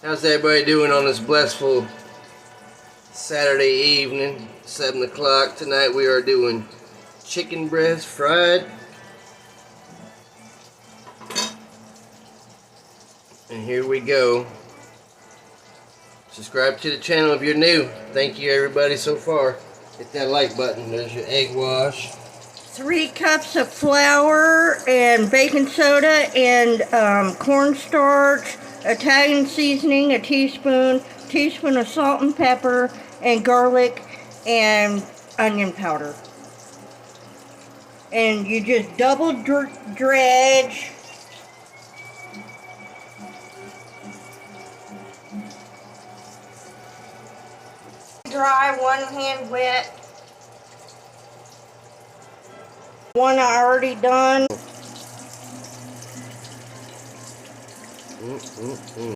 How's everybody doing on this blissful Saturday evening, 7 o'clock? Tonight we are doing chicken breast fried. And here we go. Subscribe to the channel if you're new. Thank you everybody so far. Hit that like button. There's your egg wash. 3 cups of flour and baking soda and cornstarch, Italian seasoning, a teaspoon of salt and pepper, and garlic and onion powder. And you just double dredge. Dry, one hand wet. One I already done.